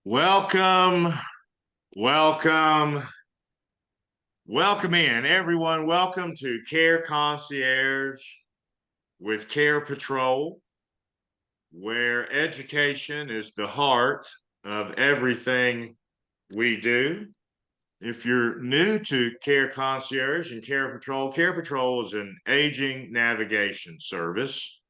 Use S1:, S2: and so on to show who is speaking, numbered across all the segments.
S1: Welcome, welcome, welcome in, everyone. Welcome to Care Concierge with Care Patrol, where education is the heart of everything we do. If you're new to Care Concierge and Care Patrol is an aging navigation service.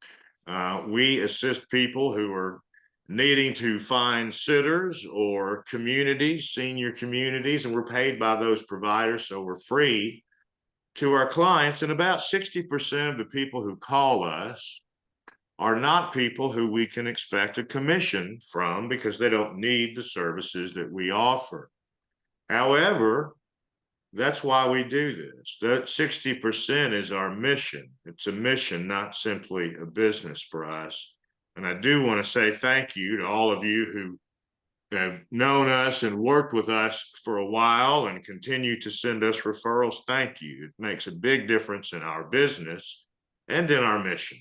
S1: We assist people who are needing to find sitters or communities, senior communities, and we're paid by those providers, so we're free to our clients. And about 60% of the people who call us are not people who we can expect a commission from because they don't need the services that we offer. However, that's why we do this. That 60% is our mission. It's a mission, not simply a business for us. And I do want to say thank you to all of you who have known us and worked with us for a while and continue to send us referrals. Thank you. It makes a big difference in our business and in our mission.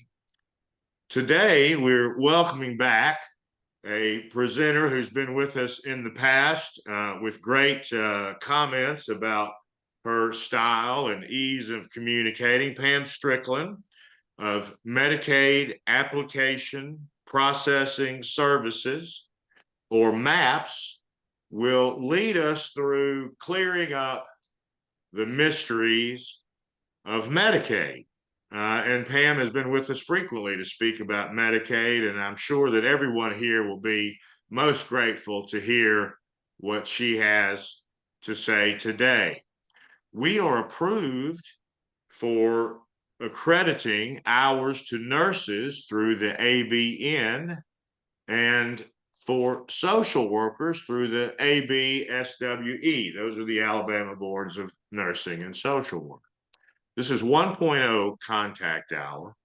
S1: Today, we're welcoming back a presenter who's been with us in the past with great comments about her style and ease of communicating. Pam Strickland of Medicaid Application Processing Services, or MAPS, will lead us through clearing up the mysteries of Medicaid. And Pam has been with us frequently to speak about Medicaid, and I'm sure that everyone here will be most grateful to hear what she has to say today. We are approved for accrediting hours to nurses through the ABN and for social workers through the ABSWE. Those are the Alabama Boards of Nursing and Social Work. This is 1.0 contact hour.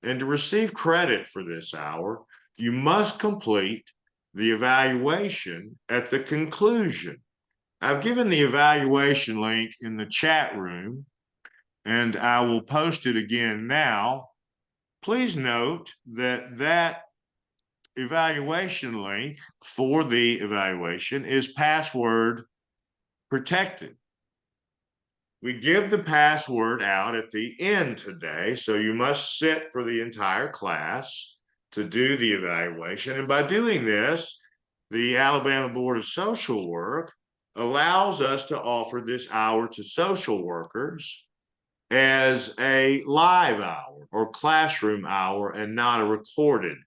S1: And to receive credit for this hour, you must complete the evaluation at the conclusion. I've given the evaluation link in the chat room, and I will post it again now. Please note that that evaluation link for the evaluation is password protected. We give the password out at the end today, so you must sit for the entire class to do the evaluation. And by doing this, the Alabama Board of Social Work allows us to offer this hour to social workers as a live hour or classroom hour and not a recorded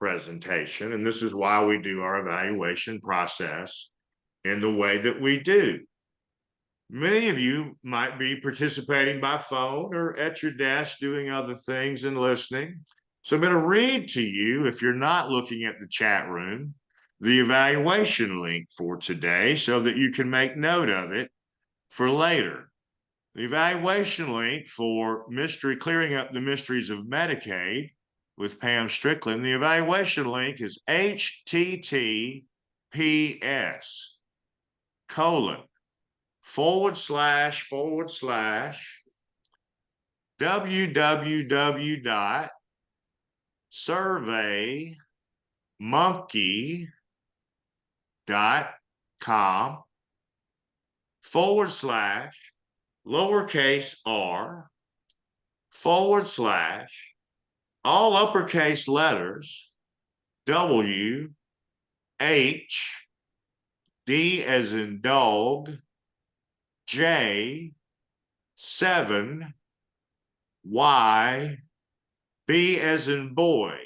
S1: presentation. And this is why we do our evaluation process in the way that we do. Many of you might be participating by phone or at your desk doing other things and listening. So I'm going to read to you, if you're not looking at the chat room, the evaluation link for today so that you can make note of it for later. The evaluation link for clearing up the mysteries of Medicaid with Pam Strickland. The evaluation link is https:// www.surveymonkey.com/r/ all uppercase letters WH D as in dog J 7 Y B as in boy.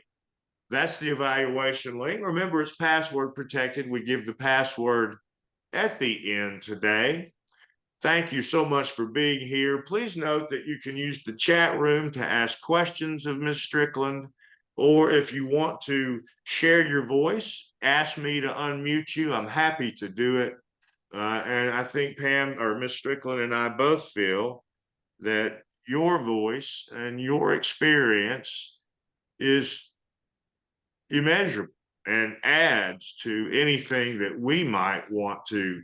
S1: That's the evaluation link. Remember, it's password protected. We give the password at the end today. Thank you so much for being here. Please note that you can use the chat room to ask questions of Ms. Strickland, or if you want to share your voice, ask me to unmute you. I'm happy to do it. And I think Pam or Ms. Strickland and I both feel that your voice and your experience is immeasurable and adds to anything that we might want to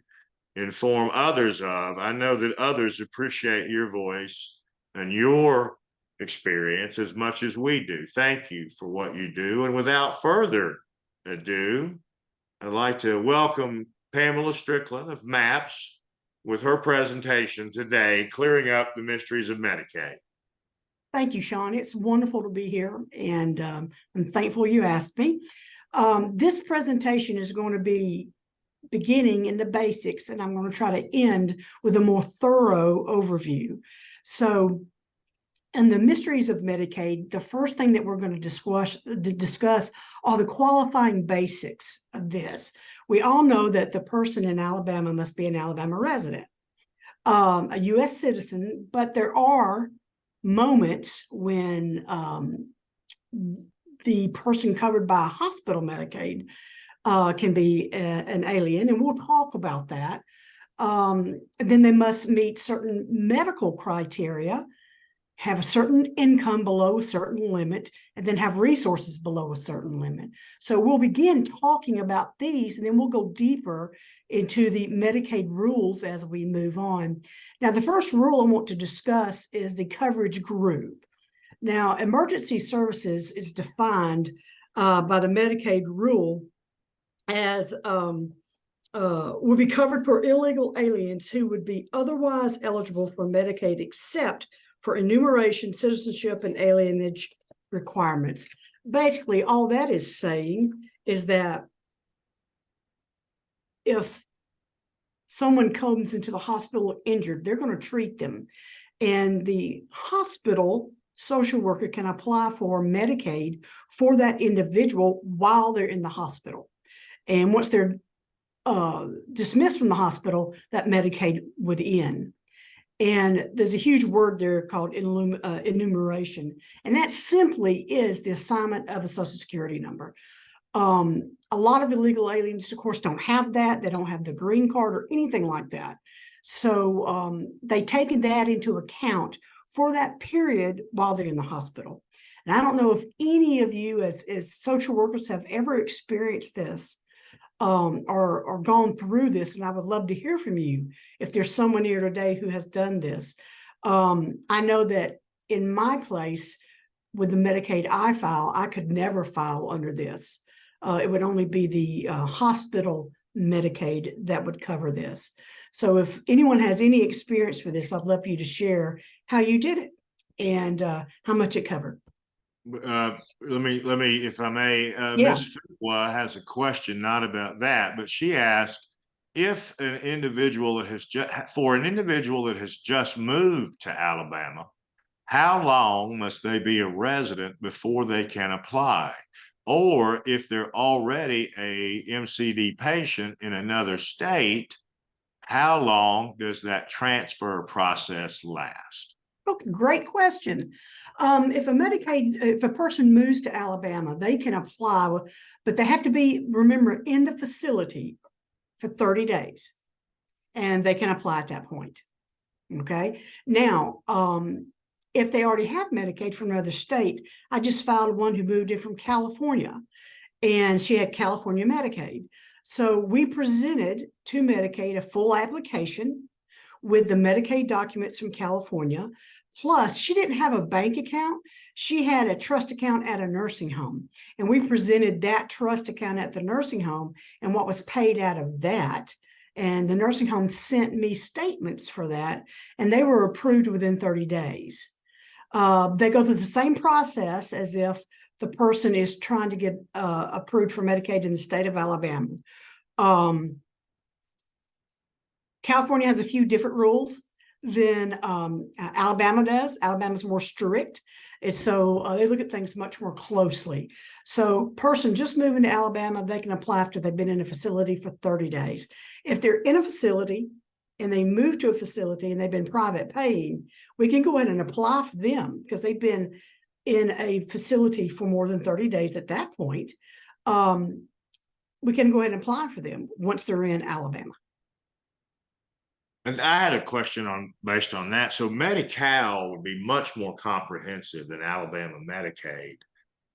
S1: inform others of. I know that others appreciate your voice and your experience as much as we do. Thank you for what you do. And without further ado, I'd like to welcome Pamela Strickland of MAPS with her presentation today, Clearing Up the Mysteries of Medicaid.
S2: Thank you, Sean. It's wonderful to be here, and I'm thankful you asked me. This presentation is going to be beginning in the basics, and I'm going to try to end with a more thorough overview. So, in the mysteries of Medicaid, the first thing that we're going to discuss are the qualifying basics of this. We all know that the person in Alabama must be an Alabama resident, a U.S. citizen, but there are moments when the person covered by hospital Medicaid can be an alien, and we'll talk about that. Then they must meet certain medical criteria, have a certain income below a certain limit, and then have resources below a certain limit. So we'll begin talking about these, and then we'll go deeper into the Medicaid rules as we move on. Now, the first rule I want to discuss is the coverage group. Now, emergency services is defined by the Medicaid rule as will be covered for illegal aliens who would be otherwise eligible for Medicaid except for enumeration, citizenship, and alienage requirements. Basically, all that is saying is that if someone comes into the hospital injured, they're going to treat them. And the hospital social worker can apply for Medicaid for that individual while they're in the hospital. And once they're dismissed from the hospital, that Medicaid would end. And there's a huge word there called enumeration. And that simply is the assignment of a Social Security number. A lot of illegal aliens, of course, don't have that. They don't have the green card or anything like that. So they take that into account for that period while they're in the hospital. And I don't know if any of you as social workers have ever experienced this or gone through this, and I would love to hear from you if there's someone here today who has done this. I know that in my place with the Medicaid I file, I could never file under this. It would only be the hospital Medicaid that would cover this. So if anyone has any experience with this, I'd love for you to share how you did it and how much it covered.
S1: Let me, if I may, Ms. Fuqua has a question, not about that, but she asked if an individual that has just moved to Alabama, how long must they be a resident before they can apply? Or if they're already a MCD patient in another state, how long does that transfer process last?
S2: Okay, great question. If a person moves to Alabama, they can apply, but they have to be, remember, in the facility for 30 days, and they can apply at that point. Okay. Now, if they already have Medicaid from another state, I just filed one who moved in from California, and she had California Medicaid. So we presented to Medicaid a full application with the Medicaid documents from California. Plus, she didn't have a bank account. She had a trust account at a nursing home. And we presented that trust account at the nursing home and what was paid out of that. And the nursing home sent me statements for that, and they were approved within 30 days. They go through the same process as if the person is trying to get approved for Medicaid in the state of Alabama. California has a few different rules than Alabama does. Alabama's more strict. And so they look at things much more closely. So person just moving to Alabama, they can apply after they've been in a facility for 30 days. If they're in a facility and they move to a facility and they've been private paying, we can go ahead and apply for them because they've been in a facility for more than 30 days at that point. We can go ahead and apply for them once they're in Alabama.
S1: And I had a question based on that. So Medi-Cal would be much more comprehensive than Alabama Medicaid.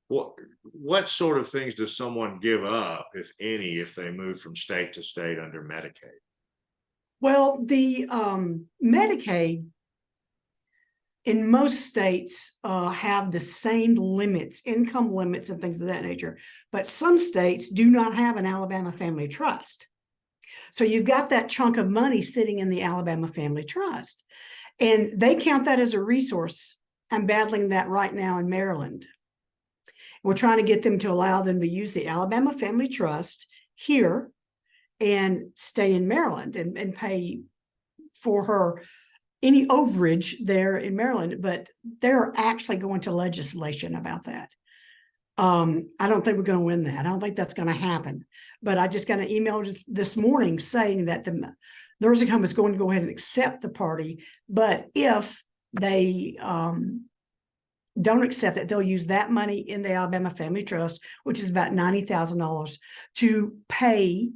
S1: What sort of things does someone give up, if any, if they move from state to state under Medicaid?
S2: Well, the Medicaid in most states have the same limits, income limits and things of that nature, but some states do not have an Alabama Family Trust. So you've got that chunk of money sitting in the Alabama Family Trust, and they count that as a resource. I'm battling that right now in Maryland. We're trying to get them to allow them to use the Alabama Family Trust here and stay in Maryland and pay for her any overage there in Maryland, but they're actually going to legislation about that. I don't think we're going to win that. I don't think that's going to happen. But I just got an email this morning saying that the nursing home is going to go ahead and accept the party, but if they don't accept it, they'll use that money in the Alabama Family Trust, which is about $90,000, to pay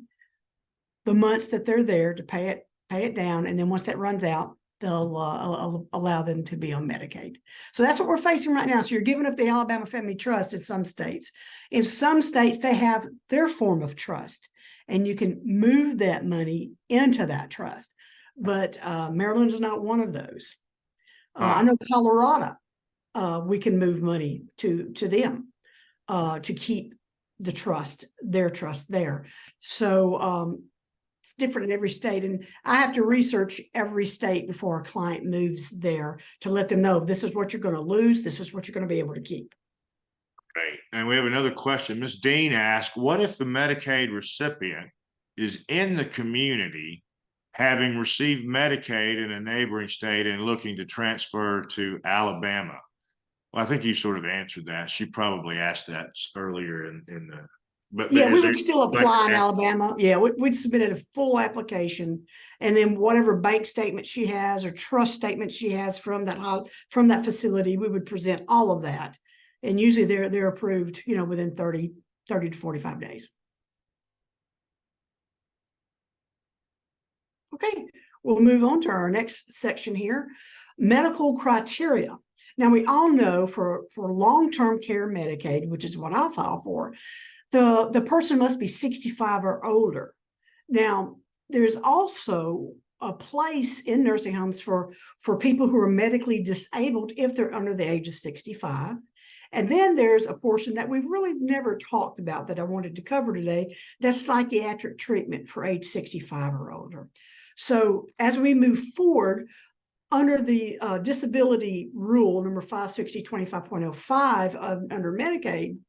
S2: the months that they're there, to pay it down, and then once that runs out, they'll allow them to be on Medicaid. So that's what we're facing right now. So you're giving up the Alabama Family Trust in some states. In some states, they have their form of trust, and you can move that money into that trust. But Maryland is not one of those. I know Colorado, we can move money to them to keep the trust, their trust there. So it's different in every state, and I have to research every state before a client moves there to let them know this is what you're going to lose, this is what you're going to be able to keep.
S1: Right. And we have another question. Ms. Dean asked, what if the Medicaid recipient is in the community, having received Medicaid in a neighboring state and looking to transfer to Alabama? Well, I think you sort of answered that. She probably asked that earlier in the. But
S2: yeah, we would still apply in Alabama. Yeah, we'd submitted a full application, and then whatever bank statement she has or trust statement she has from that facility, we would present all of that. And usually they're approved, within 30 to 45 days. Okay, we'll move on to our next section here, medical criteria. Now, we all know for long-term care Medicaid, which is what I file for, the person must be 65 or older. Now, there's also a place in nursing homes for people who are medically disabled if they're under the age of 65. And then there's a portion that we've really never talked about that I wanted to cover today. That's psychiatric treatment for age 65 or older. So as we move forward, under the disability rule number 560-25.05 under Medicaid,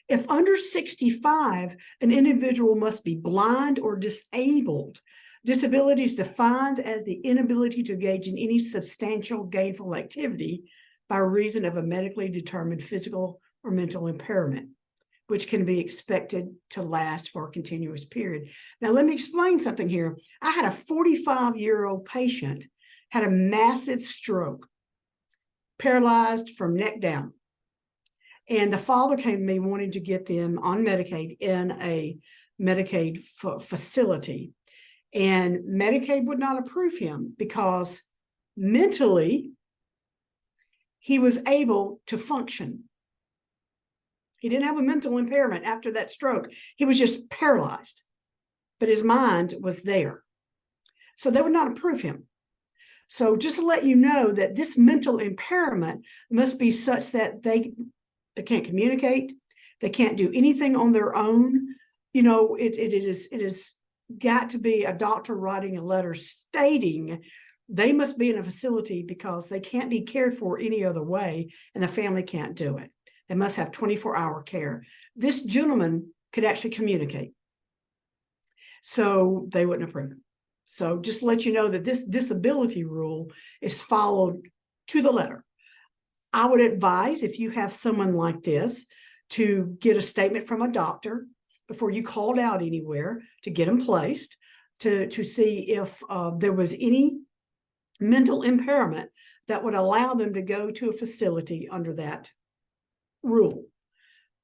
S2: if under 65, an individual must be blind or disabled. Disability is defined as the inability to engage in any substantial gainful activity by reason of a medically determined physical or mental impairment, which can be expected to last for a continuous period. Now, let me explain something here. I had a 45-year-old patient, had a massive stroke, paralyzed from neck down. And the father came to me wanting to get them on Medicaid in a Medicaid facility. And Medicaid would not approve him because mentally he was able to function. He didn't have a mental impairment after that stroke. He was just paralyzed, but his mind was there. So they would not approve him. So just to let you know that this mental impairment must be such that they can't communicate. They can't do anything on their own. It is got to be a doctor writing a letter stating they must be in a facility because they can't be cared for any other way, and the family can't do it. They must have 24-hour care. This gentleman could actually communicate. So they wouldn't approve it. So just to let you know that this disability rule is followed to the letter. I would advise, if you have someone like this, to get a statement from a doctor before you called out anywhere, to get them placed, to see if there was any mental impairment that would allow them to go to a facility under that rule.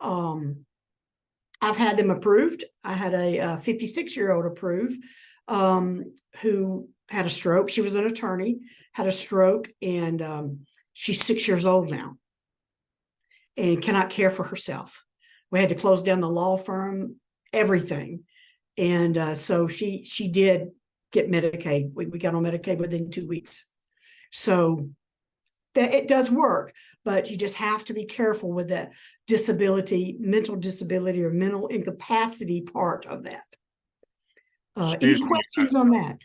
S2: I've had them approved. I had a 56-year-old approved who had a stroke. She was an attorney, had a stroke, and she's 6 years old now and cannot care for herself. We had to close down the law firm, everything. And so she did get Medicaid. We got on Medicaid within 2 weeks. So that it does work, but you just have to be careful with that disability, mental disability or mental incapacity part of that. Any
S1: Excuse me,
S2: questions on that?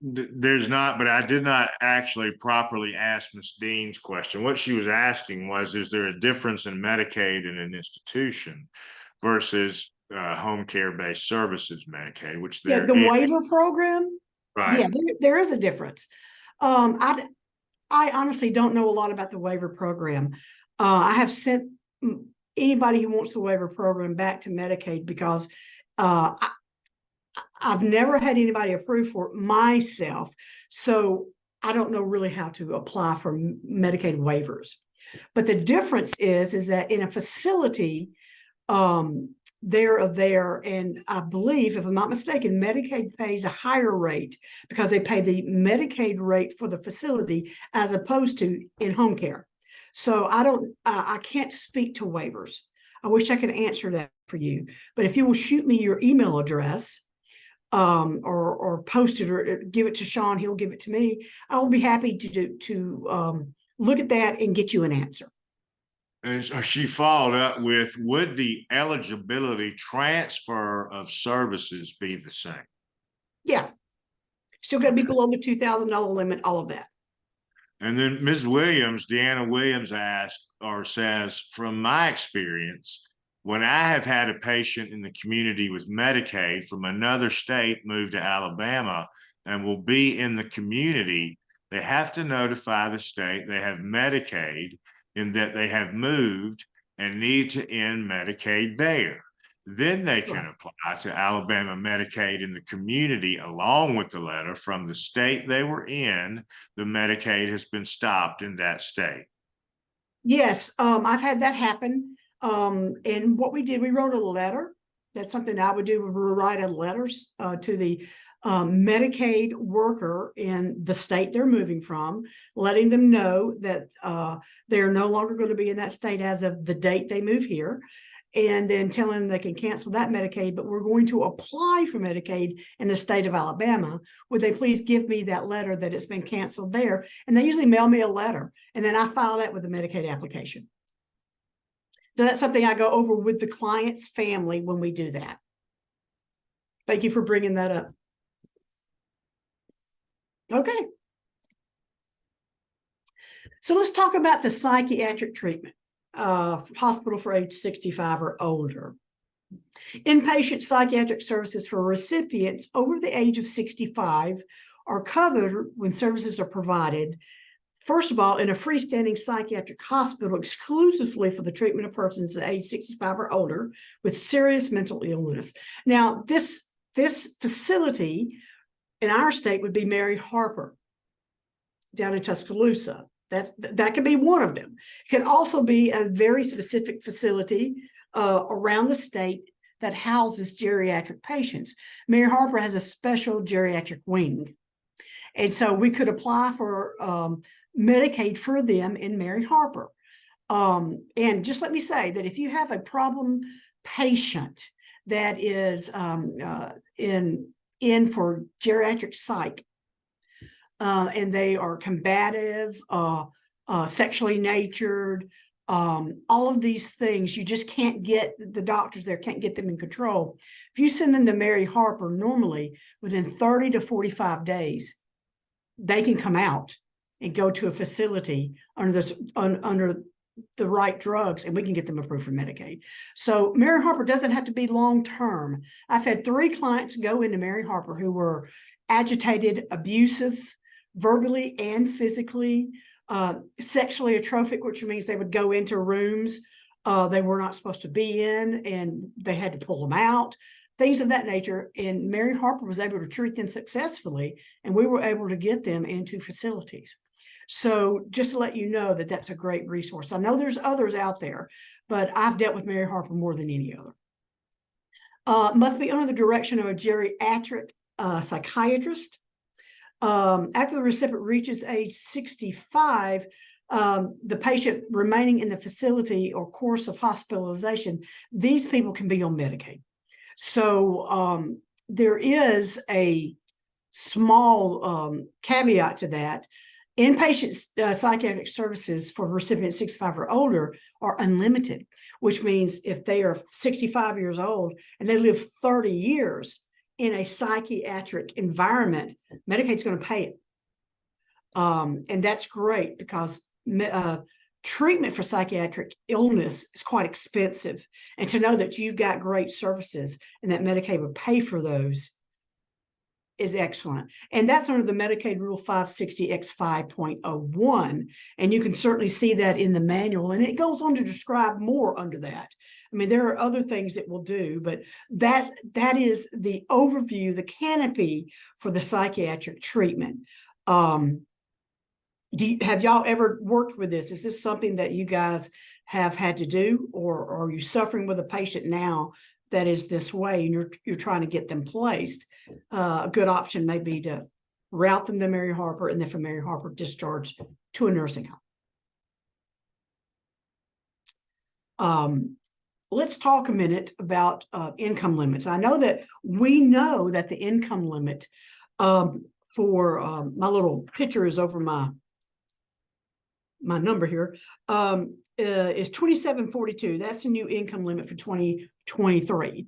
S1: there's not, but I did not actually properly ask Ms. Dean's question. What she was asking was, is there a difference in Medicaid in an institution versus home care-based services Medicaid, which
S2: Yeah,
S1: there
S2: the
S1: is,
S2: waiver program.
S1: right?
S2: Yeah, there is a difference. I honestly don't know a lot about the waiver program. I have sent anybody who wants the waiver program back to Medicaid because I've never had anybody approved for it myself. So I don't know really how to apply for Medicaid waivers. But the difference is that in a facility, they're there, and I believe, if I'm not mistaken, Medicaid pays a higher rate because they pay the Medicaid rate for the facility as opposed to in home care. So I can't speak to waivers. I wish I could answer that for you, but if you will shoot me your email address, or post it or give it to Sean, he'll give it to me. I'll be happy to look at that and get you an answer.
S1: And she followed up with, would the eligibility transfer of services be the same?
S2: Yeah. Still got to be below the $2,000 limit, all of that.
S1: And then Ms. Williams, Deanna Williams asked or says, from my experience, when I have had a patient in the community with Medicaid from another state move to Alabama and will be in the community, they have to notify the state they have Medicaid and that they have moved and need to end Medicaid there. Then they can apply to Alabama Medicaid in the community along with the letter from the state they were in. The Medicaid has been stopped in that state.
S2: Yes, I've had that happen. And what we did, we wrote a letter. That's something I would do. We would write a letter to the Medicaid worker in the state they're moving from, letting them know that they're no longer going to be in that state as of the date they move here, and then telling them they can cancel that Medicaid, but we're going to apply for Medicaid in the state of Alabama. Would they please give me that letter that it's been canceled there? And they usually mail me a letter, and then I file that with the Medicaid application. So that's something I go over with the client's family when we do that. Thank you for bringing that up. Okay. So let's talk about the psychiatric treatment, hospital for age 65 or older. Inpatient psychiatric services for recipients over the age of 65 are covered when services are provided, first of all, in a freestanding psychiatric hospital exclusively for the treatment of persons at age 65 or older with serious mental illness. Now, this facility in our state would be Mary Harper down in Tuscaloosa. That could be one of them. It could also be a very specific facility around the state that houses geriatric patients. Mary Harper has a special geriatric wing. And so we could apply for Medicaid for them in Mary Harper. And just let me say that if you have a problem patient that is in for geriatric psych, and they are combative, sexually natured, all of these things, you just can't get the doctors there, can't get them in control. If you send them to Mary Harper, normally within 30 to 45 days, they can come out and go to a facility under the right drugs, and we can get them approved for Medicaid. So Mary Harper doesn't have to be long-term. I've had 3 clients go into Mary Harper who were agitated, abusive, verbally and physically, sexually atrophic, which means they would go into rooms they were not supposed to be in, and they had to pull them out, things of that nature. And Mary Harper was able to treat them successfully, and we were able to get them into facilities. So just to let you know that that's a great resource. I know there's others out there, but I've dealt with Mary Harper more than any other. Must be under the direction of a geriatric psychiatrist. After the recipient reaches age 65, the patient remaining in the facility or course of hospitalization, these people can be on Medicaid. So there is a small caveat to that. Inpatient psychiatric services for recipients 65 or older are unlimited, which means if they are 65 years old and they live 30 years in a psychiatric environment, Medicaid's going to pay it. And that's great because treatment for psychiatric illness is quite expensive. And to know that you've got great services and that Medicaid would pay for those is excellent. And that's under the Medicaid Rule 560X5.01. And you can certainly see that in the manual. And it goes on to describe more under that. I mean, there are other things it will do, but that is the overview, the canopy for the psychiatric treatment. Have y'all ever worked with this? Is this something that you guys have had to do, or are you suffering with a patient now that is this way and you're trying to get them placed? A good option may be to route them to Mary Harper, and then from Mary Harper discharge to a nursing home. Let's talk a minute about income limits. I know that the income limit for my little picture is over my number here, is 2742. That's the new income limit for 2023.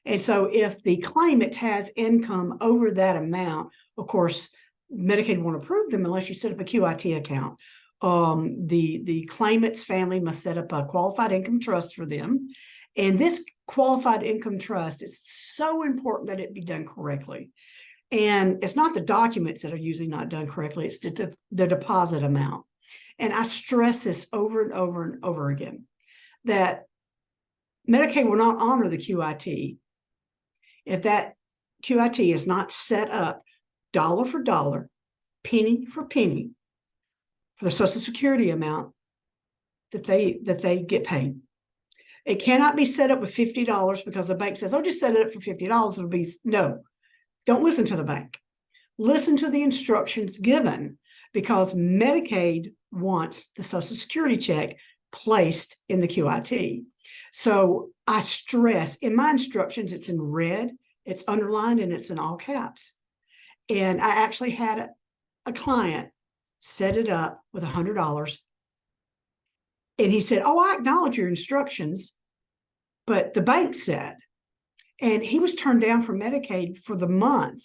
S2: And so if the claimant has income over that amount, of course, Medicaid won't approve them unless you set up a QIT account. The claimant's family must set up a qualified income trust for them. And this qualified income trust is so important that it be done correctly. And it's not the documents that are usually not done correctly, it's the deposit amount. And I stress this over and over and over again, that Medicaid will not honor the QIT if that QIT is not set up dollar for dollar, penny for penny, for the Social Security amount that they get paid. It cannot be set up with $50 because the bank says, oh, just set it up for $50. It'll be, no, don't listen to the bank. Listen to the instructions given, because Medicaid wants the Social Security check placed in the QIT. So I stress in my instructions, it's in red, it's underlined, and it's in all caps. And I actually had a client set it up with $100. And he said, oh, I acknowledge your instructions, but the bank said, and he was turned down for Medicaid for the month,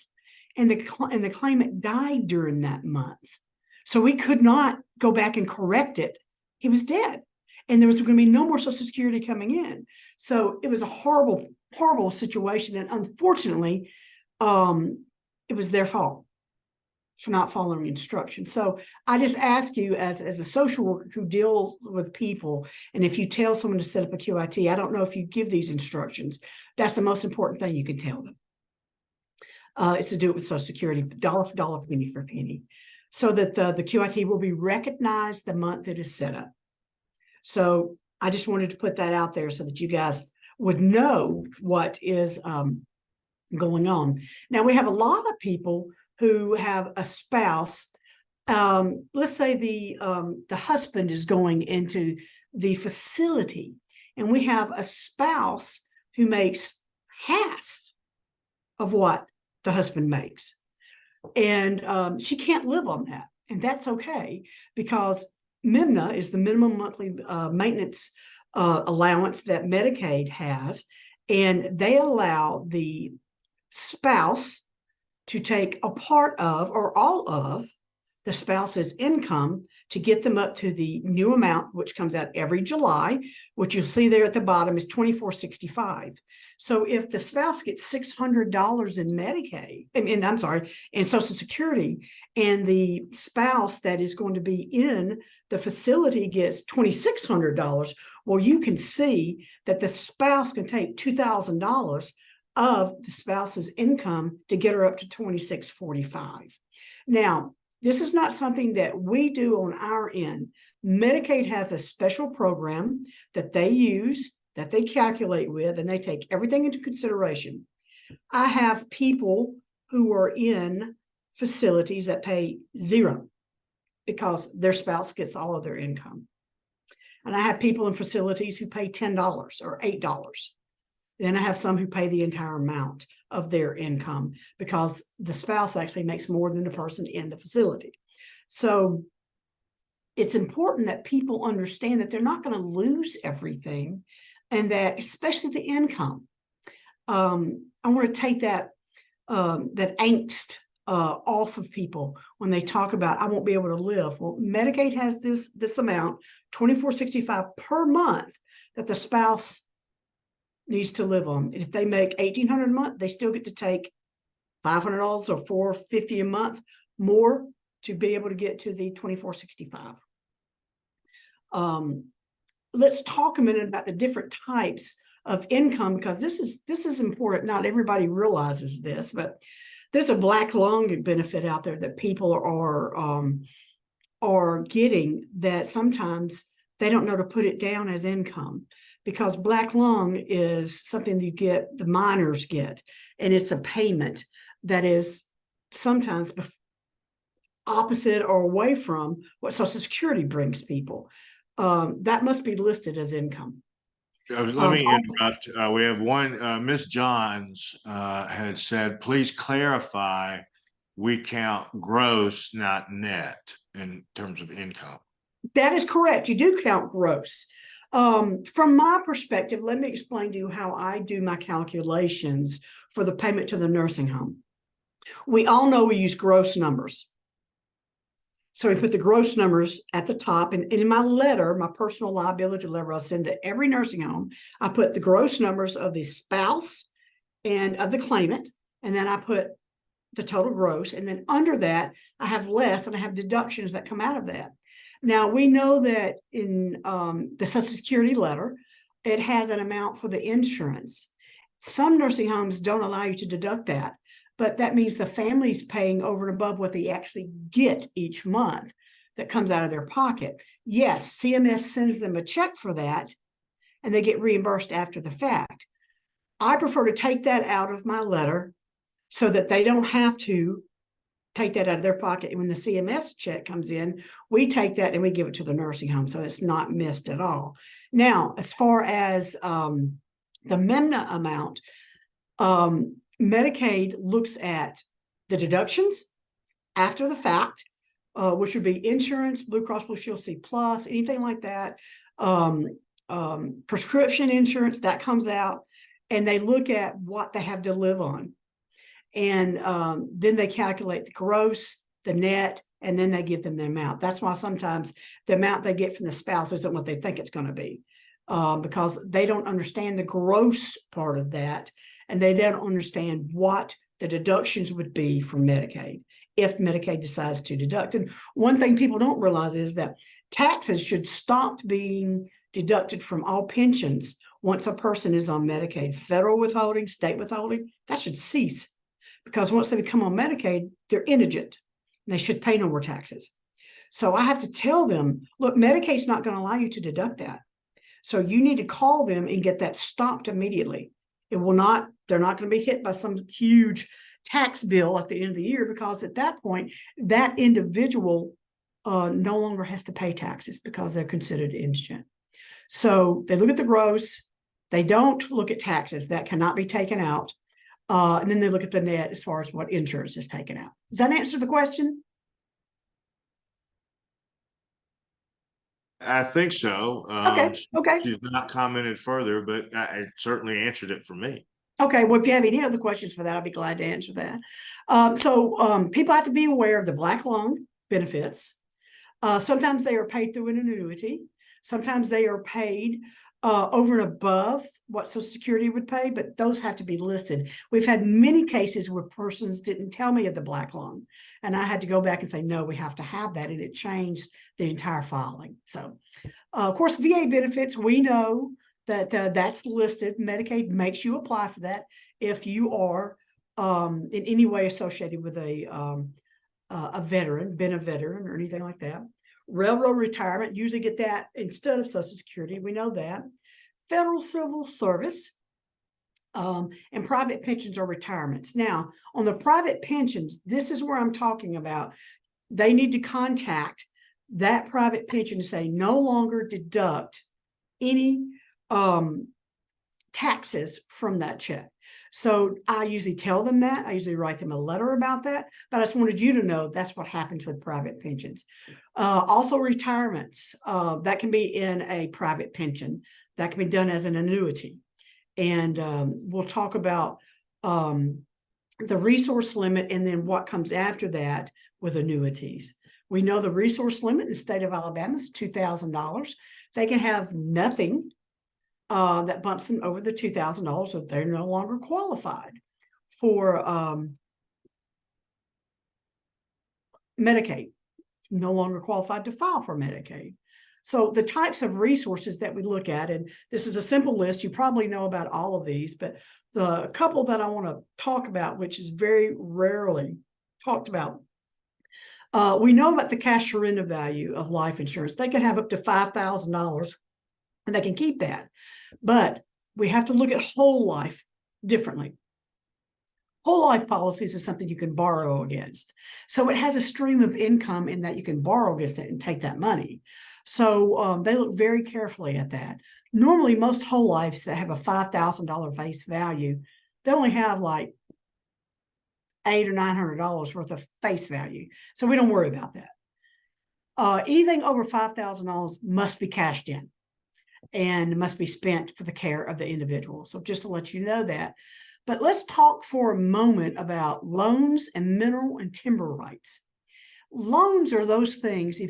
S2: and the claimant died during that month. So we could not go back and correct it. He was dead, and there was going to be no more Social Security coming in. So it was a horrible, horrible situation. And unfortunately, it was their fault for not following instructions. So I just ask you, as a social worker who deals with people, and if you tell someone to set up a QIT, I don't know if you give these instructions. That's the most important thing you can tell them. Is to do it with Social Security, dollar for dollar, penny for penny, so that the QIT will be recognized the month it is set up. So I just wanted to put that out there so that you guys would know what is going on. Now, we have a lot of people who have a spouse. Let's say the husband is going into the facility, and we have a spouse who makes half of what the husband makes. And she can't live on that. And that's okay, because MIMNA is the minimum monthly maintenance allowance that Medicaid has. And they allow the spouse to take a part of or all of the spouse's income to get them up to the new amount, which comes out every July, which you'll see there at the bottom is $24.65. So if the spouse gets $600 in Medicaid, in Social Security, and the spouse that is going to be in the facility gets $2,600, well, you can see that the spouse can take $2,000 of the spouse's income to get her up to $26.45. Now, this is not something that we do on our end. Medicaid has a special program that they use, that they calculate with, and they take everything into consideration. I have people who are in facilities that pay $0 because their spouse gets all of their income. And I have people in facilities who pay $10 or $8. Then I have some who pay the entire amount of their income because the spouse actually makes more than the person in the facility. So it's important that people understand that they're not going to lose everything, and that especially the income. I want to take that angst off of people when they talk about, I won't be able to live. Well, Medicaid has this amount, $24.65 per month, that the spouse needs to live on. If they make $1,800 a month, they still get to take $500 or $450 a month more to be able to get to the $24.65. Let's talk a minute about the different types of income, because this is important. Not everybody realizes this, but there's a black lung benefit out there that people are getting, that sometimes they don't know to put it down as income, because black lung is something you get, the minors get, and it's a payment that is sometimes opposite or away from what Social Security brings people. That must be listed as income.
S1: Let me interrupt. We have one, Ms. Johns had said, please clarify, we count gross, not net, in terms of income.
S2: That is correct. You do count gross. From my perspective, let me explain to you how I do my calculations for the payment to the nursing home. We all know we use gross numbers. So we put the gross numbers at the top, and in my letter, my personal liability letter, I send to every nursing home, I put the gross numbers of the spouse and of the claimant, and then I put the total gross, and then under that, I have less, and I have deductions that come out of that. Now, we know that in the Social Security letter, it has an amount for the insurance. Some nursing homes don't allow you to deduct that, but that means the family's paying over and above what they actually get each month that comes out of their pocket. Yes, CMS sends them a check for that, and they get reimbursed after the fact. I prefer to take that out of my letter so that they don't have to take that out of their pocket. And when the CMS check comes in, we take that and we give it to the nursing home, so it's not missed at all. Now, as far as the MEMNA amount, Medicaid looks at the deductions after the fact, which would be insurance, Blue Cross Blue Shield C Plus, anything like that, prescription insurance that comes out, and they look at what they have to live on. And then they calculate the gross, the net, and then they give them the amount. That's why sometimes the amount they get from the spouse isn't what they think it's going to be, because they don't understand the gross part of that, and they don't understand what the deductions would be from Medicaid if Medicaid decides to deduct. And one thing people don't realize is that taxes should stop being deducted from all pensions once a person is on Medicaid. Federal withholding, state withholding, that should cease, because once they become on Medicaid, they're indigent and they should pay no more taxes. So I have to tell them, look, Medicaid's not going to allow you to deduct that. So you need to call them and get that stopped immediately. It will not, they're not going to be hit by some huge tax bill at the end of the year, because at that point, that individual no longer has to pay taxes because they're considered indigent. So they look at the gross, they don't look at taxes that cannot be taken out. And then they look at the net as far as what insurance is taken out. Does that answer the question?
S1: I think so.
S2: Okay.
S1: She's not commented further, but it certainly answered it for me.
S2: Okay, well, if you have any other questions for that, I'll be glad to answer that. So people have to be aware of the black lung benefits. Sometimes they are paid through an annuity. Sometimes they are paid over and above what Social Security would pay, but those have to be listed. We've had many cases where persons didn't tell me of the black lung, and I had to go back and say, no, we have to have that, and it changed the entire filing. So, of course, VA benefits, we know that that's listed. Medicaid makes you apply for that if you are in any way associated with a veteran, been a veteran or anything like that. Railroad retirement, usually get that instead of Social Security. We know that. Federal civil service and private pensions or retirements. Now, on the private pensions, this is where I'm talking about. They need to contact that private pension and say no longer deduct any taxes from that check. So I usually tell them that. I usually write them a letter about that. But I just wanted you to know that's what happens with private pensions. Also retirements, that can be in a private pension. That can be done as an annuity. And we'll talk about the resource limit and then what comes after that with annuities. We know the resource limit in the state of Alabama is $2,000. They can have nothing that bumps them over the $2,000, so they're no longer qualified for Medicaid, no longer qualified to file for Medicaid. So the types of resources that we look at, and this is a simple list, you probably know about all of these, but the couple that I want to talk about, which is very rarely talked about, we know about the cash surrender value of life insurance. They can have up to $5,000 and they can keep that. But we have to look at whole life differently. Whole life policies is something you can borrow against. So it has a stream of income in that you can borrow against it and take that money. So they look very carefully at that. Normally, most whole lives that have a $5,000 face value, they only have like $800 or $900 worth of face value. So we don't worry about that. Anything over $5,000 must be cashed in and must be spent for the care of the individual. So just to let you know that. But let's talk for a moment about loans and mineral and timber rights. Loans are those things,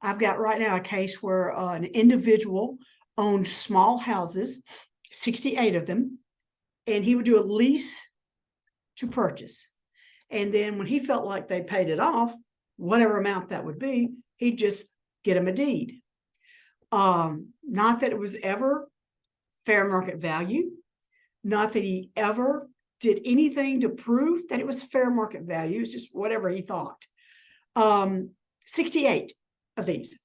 S2: I've got right now a case where an individual owned small houses, 68 of them, and he would do a lease to purchase. And then when he felt like they paid it off, whatever amount that would be, he'd just get them a deed. Not that it was ever fair market value, not that he ever did anything to prove that it was fair market value. It's just whatever he thought. 68 of these.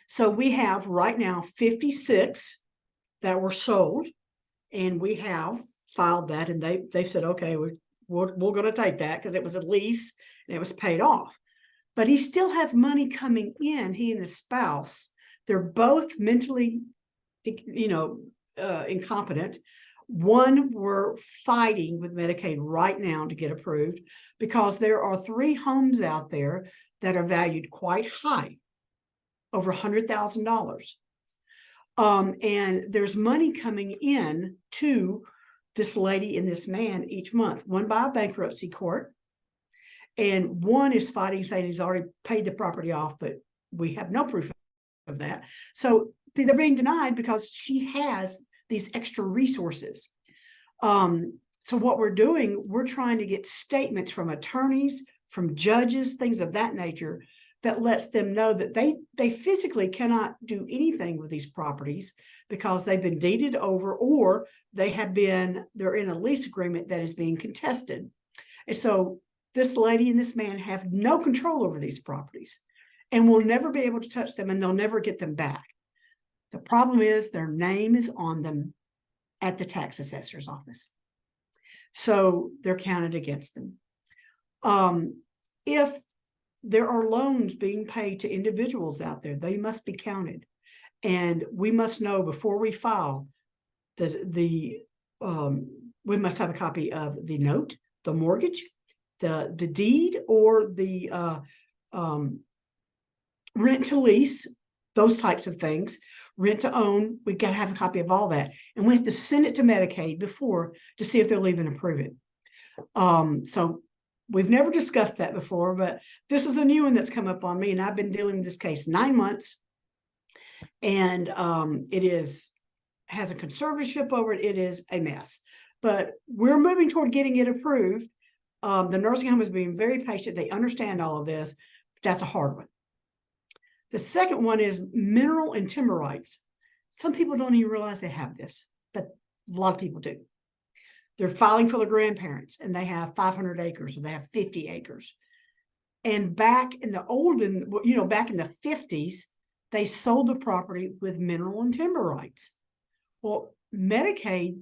S2: So we have right now 56 that were sold, and we have filed that, and they said, okay, we're going to take that because it was a lease and it was paid off. But he still has money coming in, he and his spouse. They're both mentally, incompetent. One, we're fighting with Medicaid right now to get approved because there are 3 homes out there that are valued quite high, over $100,000. And there's money coming in to this lady and this man each month, one by a bankruptcy court, and one is fighting, saying he's already paid the property off, but we have no proof of that. So they're being denied because she has these extra resources. So what we're doing, we're trying to get statements from attorneys, from judges, things of that nature, that lets them know that they physically cannot do anything with these properties because they've been deeded over, or they're in a lease agreement that is being contested. And so this lady and this man have no control over these properties and will never be able to touch them, and they'll never get them back. The problem is their name is on them at the tax assessor's office. So they're counted against them. If there are loans being paid to individuals out there, they must be counted. And we must know before we file that we must have a copy of the note, the mortgage, the deed, or the rent to lease, those types of things. Rent to own, we got to have a copy of all that. And we have to send it to Medicaid before to see if they'll even approve it. So we've never discussed that before, but this is a new one that's come up on me, and I've been dealing with this case 9 months, and it has a conservatorship over it. It is a mess, but we're moving toward getting it approved. The nursing home is being very patient. They understand all of this, but that's a hard one. The second one is mineral and timber rights. Some people don't even realize they have this, but a lot of people do. They're filing for their grandparents, and they have 500 acres, or they have 50 acres. And back in the back in the 50s, they sold the property with mineral and timber rights. Well, Medicaid,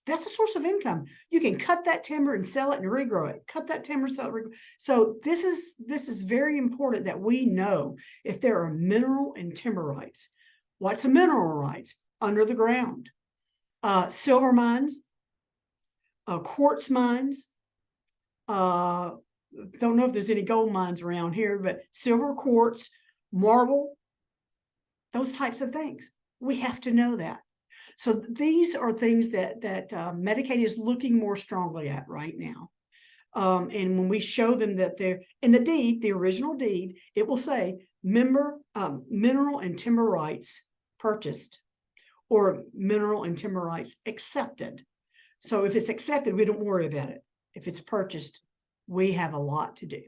S2: that's a source of income. You can cut that timber and sell it and regrow it. Cut that timber, sell it, regrow. So this is very important that we know if there are mineral and timber rights. What's a mineral rights? Under the ground. Silver mines, quartz mines. Don't know if there's any gold mines around here, but silver, quartz, marble, those types of things. We have to know that. So these are things that Medicaid is looking more strongly at right now. And when we show them that they're in the deed, the original deed, it will say mineral and timber rights purchased or mineral and timber rights accepted. So if it's accepted, we don't worry about it. If it's purchased, we have a lot to do.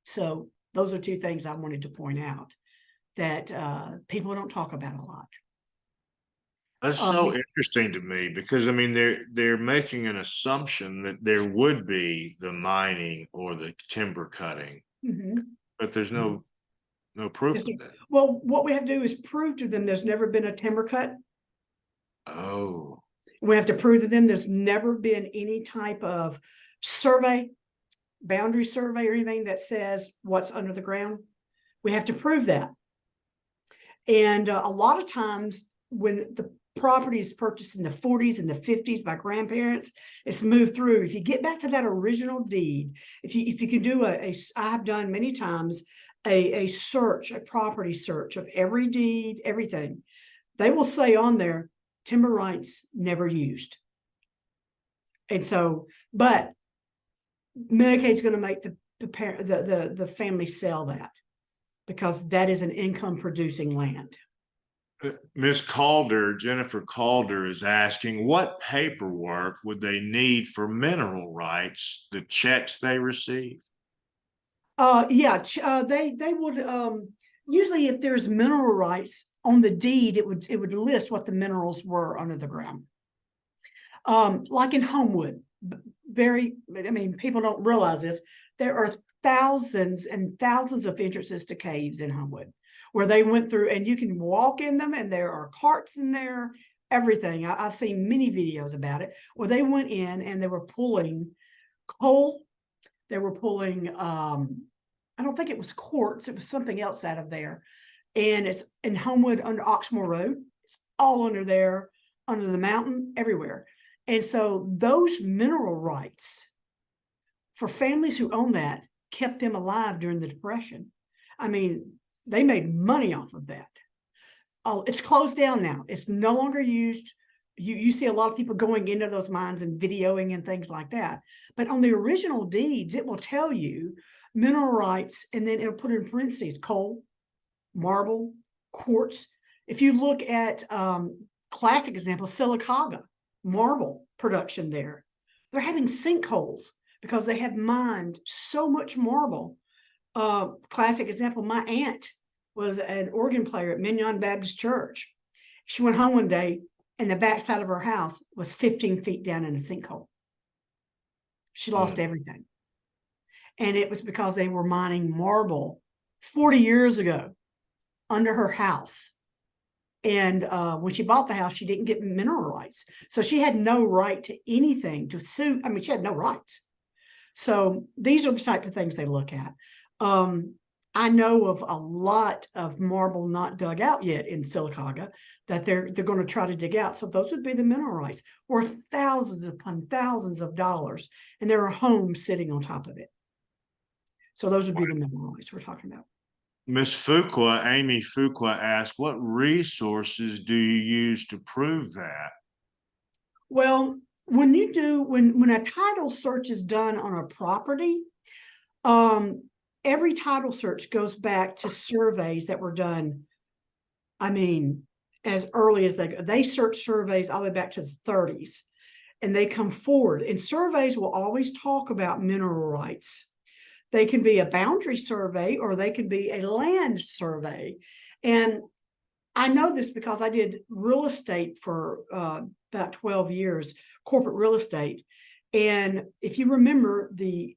S2: So those are two things I wanted to point out that people don't talk about a lot.
S1: That's so interesting to me because I mean they're making an assumption that there would be the mining or the timber cutting, but there's no proof of that.
S2: Well, what we have to do is prove to them there's never been a timber cut.
S1: Oh.
S2: We have to prove to them there's never been any type of survey, boundary survey or anything that says what's under the ground. We have to prove that. And a lot of times when the property is purchased in the 40s and the 50s by grandparents, it's moved through. If you get back to that original deed, if you can do I've done many times a search, a property search of every deed, everything, they will say on there, timber rights never used. And so, but Medicaid's going to make the family sell that because that is an income producing land.
S1: Ms. Calder, Jennifer Calder is asking, what paperwork would they need for mineral rights, the checks they receive?
S2: They would usually if there's mineral rights on the deed, it would list what the minerals were under the ground. Like in Homewood, people don't realize this. There are thousands and thousands of entrances to caves in Homewood where they went through, and you can walk in them, and there are carts in there, everything. I've seen many videos about it where they went in and they were pulling coal. They were pulling, I don't think it was quartz, it was something else out of there. And it's in Homewood under Oxmoor Road. It's all under there, under the mountain, everywhere. And so those mineral rights for families who own that kept them alive during the Depression. I mean, they made money off of that. It's closed down now. It's no longer used. You see a lot of people going into those mines and videoing and things like that. But on the original deeds, it will tell you mineral rights, and then it'll put in parentheses coal, marble, quartz. If you look at classic example, Sylacauga, marble production there, they're having sinkholes because they have mined so much marble. Classic example, my aunt was an organ player at Mignon Baptist Church. She went home one day and the backside of her house was 15 feet down in a sinkhole. She lost everything. And it was because they were mining marble 40 years ago under her house. And when she bought the house, she didn't get mineral rights. So she had no right to anything to sue. I mean, she had no rights. So these are the type of things they look at. I know of a lot of marble not dug out yet in Sylacauga that they're going to try to dig out. So those would be the mineral rights, worth thousands upon thousands of dollars. And there are homes sitting on top of it. So those would be the mineral rights we're talking about.
S1: Ms. Fuqua, Amy Fuqua asked, what resources do you use to prove that?
S2: Well, when a title search is done on a property, every title search goes back to surveys that were done. I mean, as early as they search surveys all the way back to the 30s, and they come forward. And surveys will always talk about mineral rights. They can be a boundary survey or they can be a land survey. And I know this because I did real estate for about 12 years, corporate real estate. And if you remember the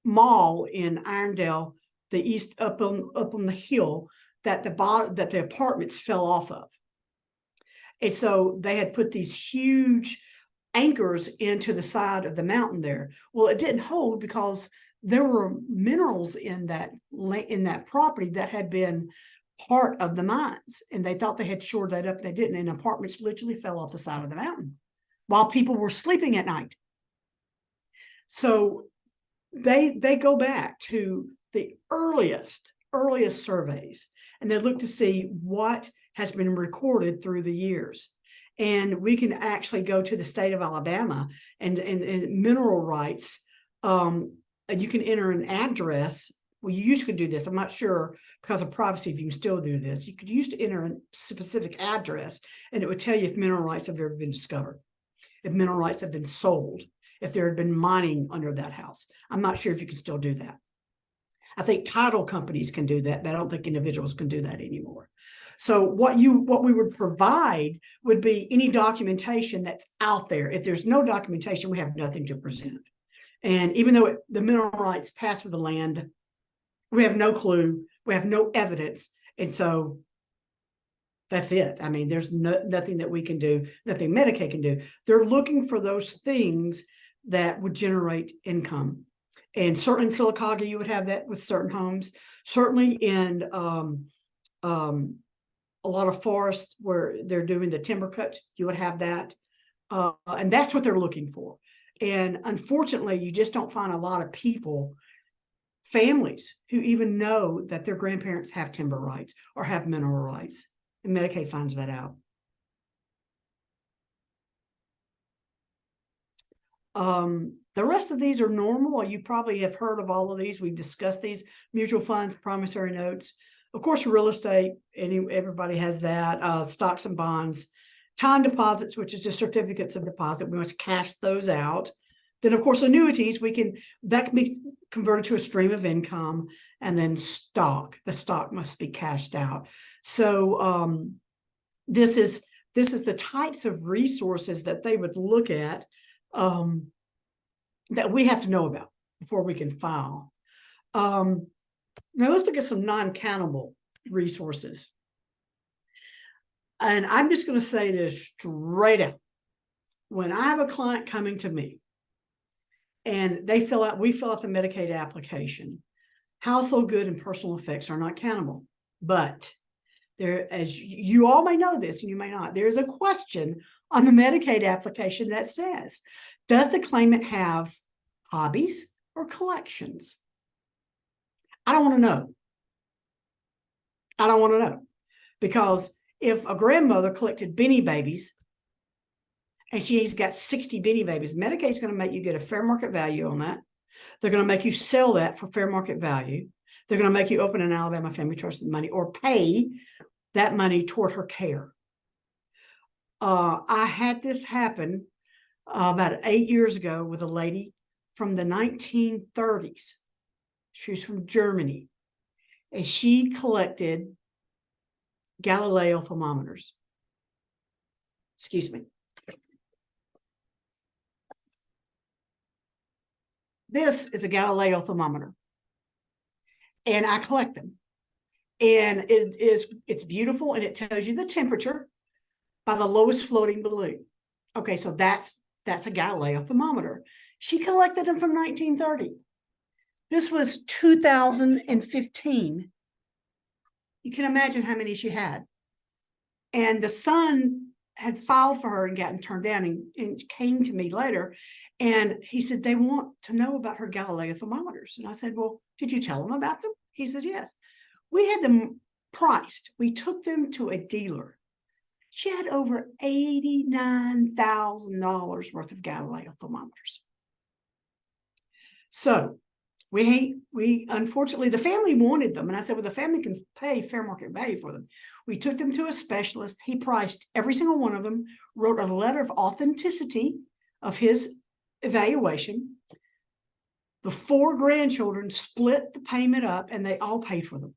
S2: mall in Irondale, the east up on the hill that the apartments fell off of. And so they had put these huge anchors into the side of the mountain there. Well, it didn't hold because there were minerals in that property that had been part of the mines, and they thought they had shored that up. They didn't, and apartments literally fell off the side of the mountain. while people were sleeping at night. So they go back to the earliest surveys, and they look to see what has been recorded through the years. And we can actually go to the state of Alabama and mineral rights. You can enter an address. Well, you used to do this. I'm not sure because of privacy if you can still do this. You could use to enter a specific address, and it would tell you if mineral rights have ever been discovered, if mineral rights have been sold, if there had been mining under that house. I'm not sure if you can still do that. I think title companies can do that, but I don't think individuals can do that anymore. So what we would provide would be any documentation that's out there. If there's no documentation, we have nothing to present. And even though the mineral rights pass for the land, we have no clue, we have no evidence. And so that's it. I mean, there's nothing that we can do, nothing Medicaid can do. They're looking for those things that would generate income. And certainly in Sylacauga, you would have that with certain homes. Certainly in a lot of forests where they're doing the timber cuts, you would have that. And that's what they're looking for. And unfortunately, you just don't find a lot of people, families, who even know that their grandparents have timber rights or have mineral rights. And Medicaid finds that out. The rest of these are normal. You probably have heard of all of these. We've discussed these: mutual funds, promissory notes, of course, real estate. Everybody has that. Stocks and bonds, time deposits, which is just certificates of deposit. We must cash those out. Then, of course, annuities. That can be converted to a stream of income, and then stock. The stock must be cashed out. So this is the types of resources that they would look at. That we have to know about before we can file. Now let's look at some non-countable resources. And I'm just going to say this straight out. When I have a client coming to me and we fill out the Medicaid application, household good and personal effects are not countable. But there, as you all may know this and you may not, there's a question on the Medicaid application that says, does the claimant have hobbies or collections? I don't want to know. I don't want to know. Because if a grandmother collected Beanie Babies and she's got 60 Beanie Babies, Medicaid's going to make you get a fair market value on that. They're going to make you sell that for fair market value. They're going to make you open an Alabama Family Trust with money or pay that money toward her care. I had this happen about 8 years ago with a lady from the 1930s. She was from Germany, and she collected Galileo thermometers. Excuse me. This is a Galileo thermometer, and I collect them. And it's beautiful, and it tells you the temperature by the lowest floating balloon. Okay, so that's a Galileo thermometer. She collected them from 1930. This was 2015. You can imagine how many she had. And the son had filed for her and gotten turned down, and came to me later. And he said, they want to know about her Galileo thermometers. And I said, well, did you tell them about them? He said, yes. We had them priced. We took them to a dealer. She had over $89,000 worth of Galileo thermometers. So we unfortunately, the family wanted them. And I said, well, the family can pay fair market value for them. We took them to a specialist. He priced every single one of them, wrote a letter of authenticity of his evaluation. The 4 grandchildren split the payment up, and they all paid for them.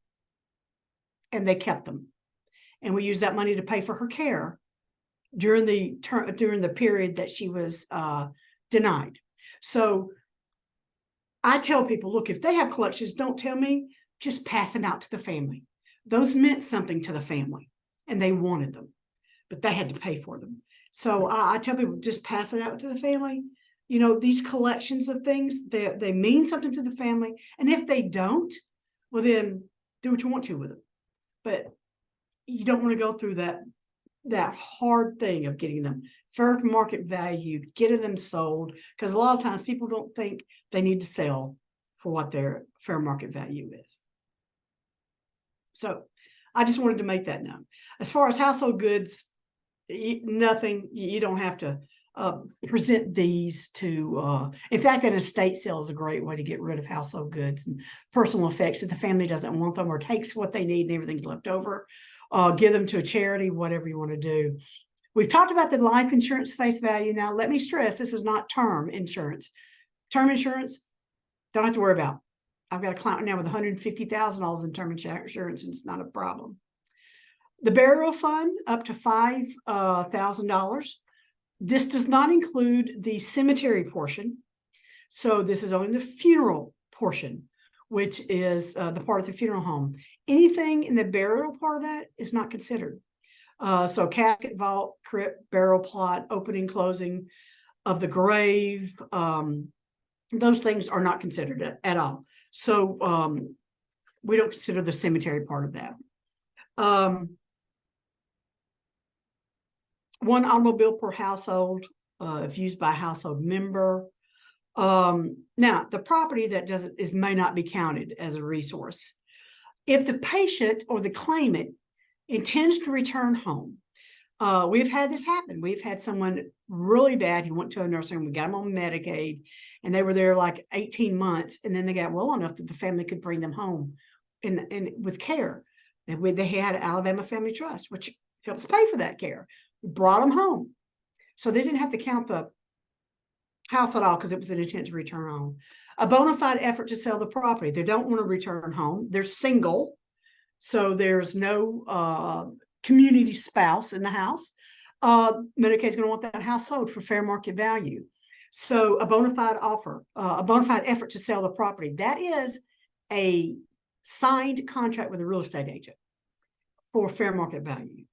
S2: And they kept them. And we used that money to pay for her care during the period that she was denied. So I tell people, look, if they have collections, don't tell me, just pass them out to the family. Those meant something to the family, and they wanted them, but they had to pay for them. So I tell people, just pass it out to the family. You know, these collections of things, they mean something to the family. And if they don't, well, then do what you want to with them. But you don't want to go through that that hard thing of getting them fair market value, getting them sold, because a lot of times people don't think they need to sell for what their fair market value is. So I just wanted to make that known. As far as household goods, nothing, you don't have to present these to, in fact, an estate sale is a great way to get rid of household goods and personal effects if the family doesn't want them or takes what they need and everything's left over. Give them to a charity, whatever you want to do. We've talked about the life insurance face value. Now, let me stress, this is not term insurance. Term insurance, don't have to worry about. I've got a client now with $150,000 in term insurance, and it's not a problem. The burial fund, up to $5,000. This does not include the cemetery portion. So this is only the funeral portion, which is the part of the funeral home. Anything in the burial part of that is not considered. So casket, vault, crypt, burial plot, opening, closing of the grave, those things are not considered at all. So we don't consider the cemetery part of that. One automobile per household, if used by a household member. Now, the property that may not be counted as a resource. If the patient or the claimant intends to return home, we've had this happen. We've had someone really bad who went to a nursing home. We got them on Medicaid, and they were there like 18 months, and then they got well enough that the family could bring them home and with care. And they had Alabama Family Trust, which helps pay for that care. We brought them home, so they didn't have to count the house at all because it was an intent to return home. A bona fide effort to sell the property. They don't want to return home. They're single, so there's no community spouse in the house. Medicaid is going to want that house sold for fair market value. So a bona fide offer, a bona fide effort to sell the property. That is a signed contract with a real estate agent for fair market value.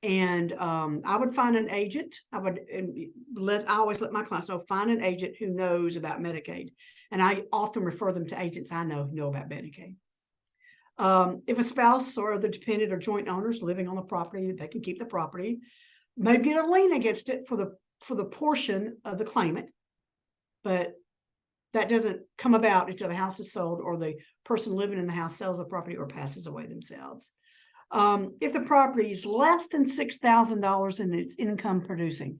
S2: And I would find an agent. I always let my clients know, find an agent who knows about Medicaid. And I often refer them to agents I know who know about Medicaid. If a spouse or other dependent or joint owners living on the property, they can keep the property, maybe get a lien against it for the portion of the claimant, but that doesn't come about until the house is sold or the person living in the house sells the property or passes away themselves. If the property is less than $6,000 and it's income producing,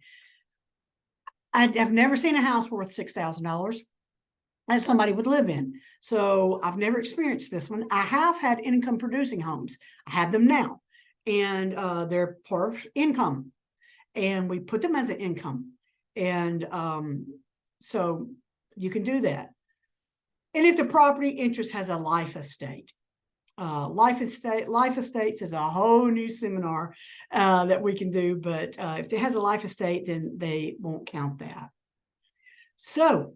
S2: I've never seen a house worth $6,000 that somebody would live in. So I've never experienced this one. I have had income producing homes. I have them now, and they're part of income, and we put them as an income. And so you can do that. And if the property interest has a life estate, life estates is a whole new seminar that we can do, but if it has a life estate, then they won't count that. So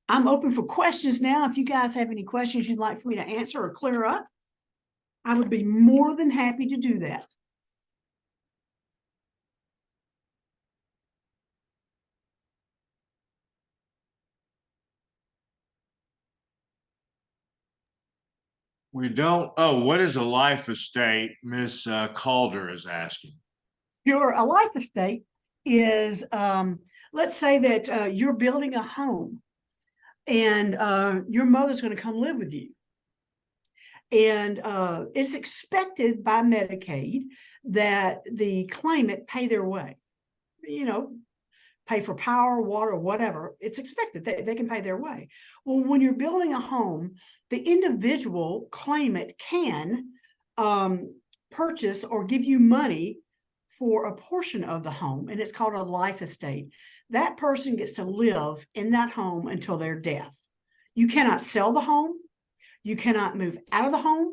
S2: I'm open for questions now. If you guys have any questions you'd like for me to answer or clear up, I would be more than happy to do that.
S1: We don't. Oh, what is a life estate? Miss Calder is asking.
S2: A life estate is, let's say that you're building a home and your mother's going to come live with you. And it's expected by Medicaid that the claimant pay their way, pay for power, water, whatever. It's expected they can pay their way. Well, when you're building a home, the individual claimant can purchase or give you money for a portion of the home, and it's called a life estate. That person gets to live in that home until their death. You cannot sell the home. You cannot move out of the home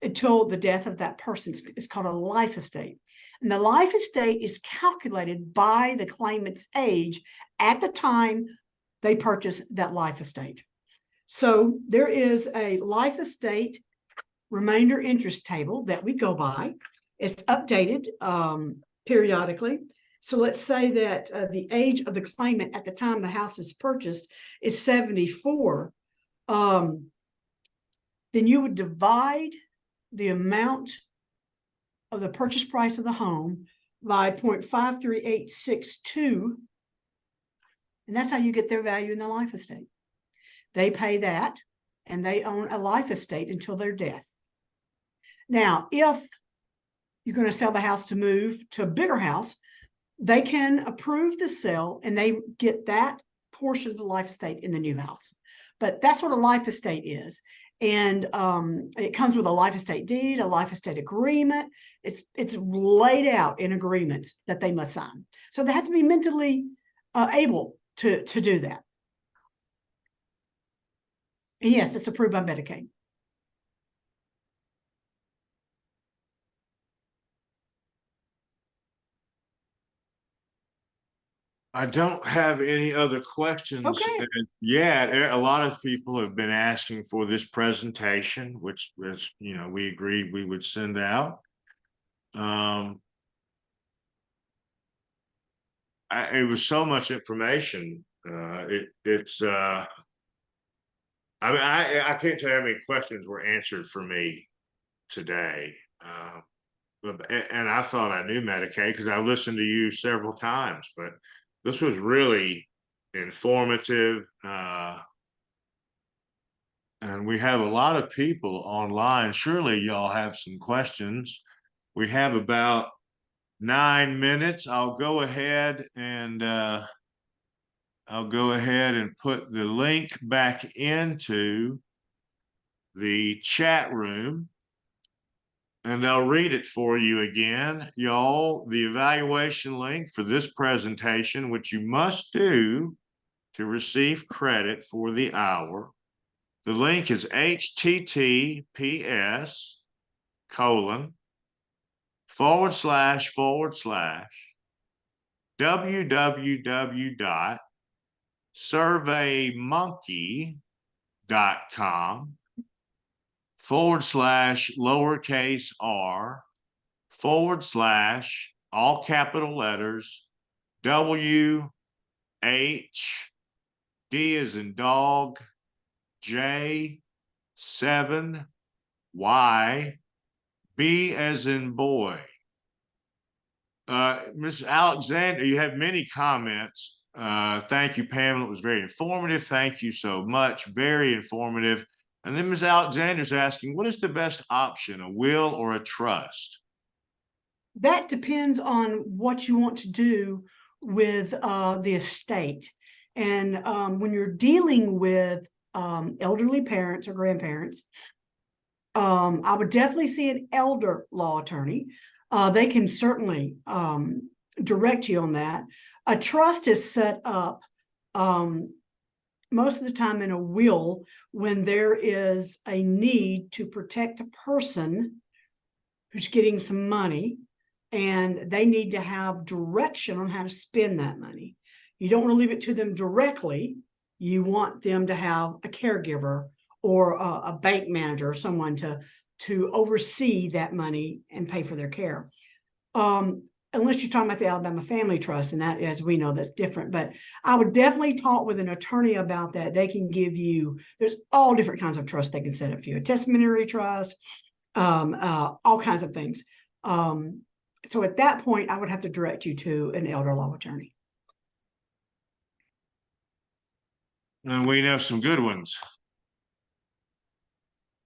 S2: until the death of that person. It's called a life estate. And the life estate is calculated by the claimant's age at the time they purchase that life estate. So there is a life estate remainder interest table that we go by. It's updated periodically. So let's say that the age of the claimant at the time the house is purchased is 74. Then you would divide the amount of the purchase price of the home by 0.53862. And that's how you get their value in the life estate. They pay that, and they own a life estate until their death. Now, if you're going to sell the house to move to a bigger house, they can approve the sale and they get that portion of the life estate in the new house. But that's what a life estate is. And it comes with a life estate deed, a life estate agreement. It's laid out in agreements that they must sign. So they have to be mentally able to do that. And yes, it's approved by Medicaid.
S1: I don't have any other questions
S2: Okay.
S1: yet. A lot of people have been asking for this presentation, which was, we agreed we would send out. It was so much information. I mean, I can't tell you how many questions were answered for me today. And I thought I knew Medicaid because I listened to you several times, but this was really informative. And we have a lot of people online. Surely y'all have some questions. We have about 9 minutes. I'll go ahead and put the link back into the chat room. And I'll read it for you again, y'all. The evaluation link for this presentation, which you must do to receive credit for the hour. The link is https://www.surveymonkey.com/lowercase r/ all capital letters WH D as in dog J 7 Y B as in boy. Ms. Alexander, you have many comments. Thank you, Pamela. It was very informative. Thank you so much. Very informative. And then Ms. Alexander's asking, what is the best option, a will or a trust?
S2: That depends on what you want to do with the estate. And when you're dealing with elderly parents or grandparents, I would definitely see an elder law attorney. They can certainly direct you on that. A trust is set up most of the time in a will when there is a need to protect a person who's getting some money and they need to have direction on how to spend that money. You don't want to leave it to them directly. You want them to have a caregiver or a bank manager or someone to oversee that money and pay for their care. Unless you're talking about the Alabama Family Trust, and that, as we know, that's different. But I would definitely talk with an attorney about that. They can give you, there's all different kinds of trusts they can set up for you, a testamentary trust, all kinds of things. So at that point, I would have to direct you to an elder law attorney.
S1: And we know some good ones.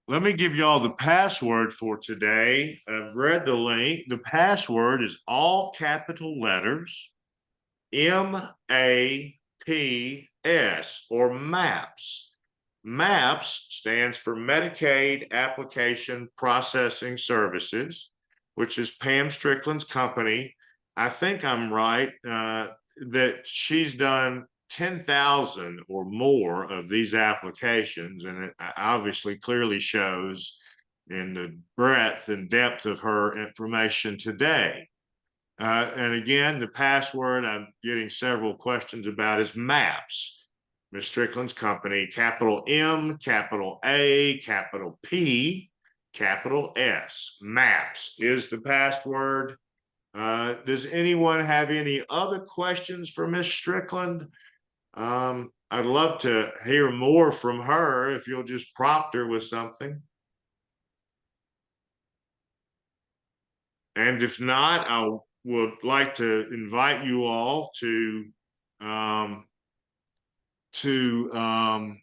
S1: Let me give y'all the password for today. I've read the link. The password is all capital letters, MAPS or MAPS. MAPS stands for Medicaid Application Processing Services, which is Pam Strickland's company. I think I'm right that she's done 10,000 or more of these applications, and it obviously clearly shows in the breadth and depth of her information today. And again, the password I'm getting several questions about is MAPS, Ms. Strickland's company, capital M, capital A, capital P, capital S. MAPS is the password. Does anyone have any other questions for Ms. Strickland? I'd love to hear more from her if you'll just prompt her with something. And if not, I would like to invite you all um, to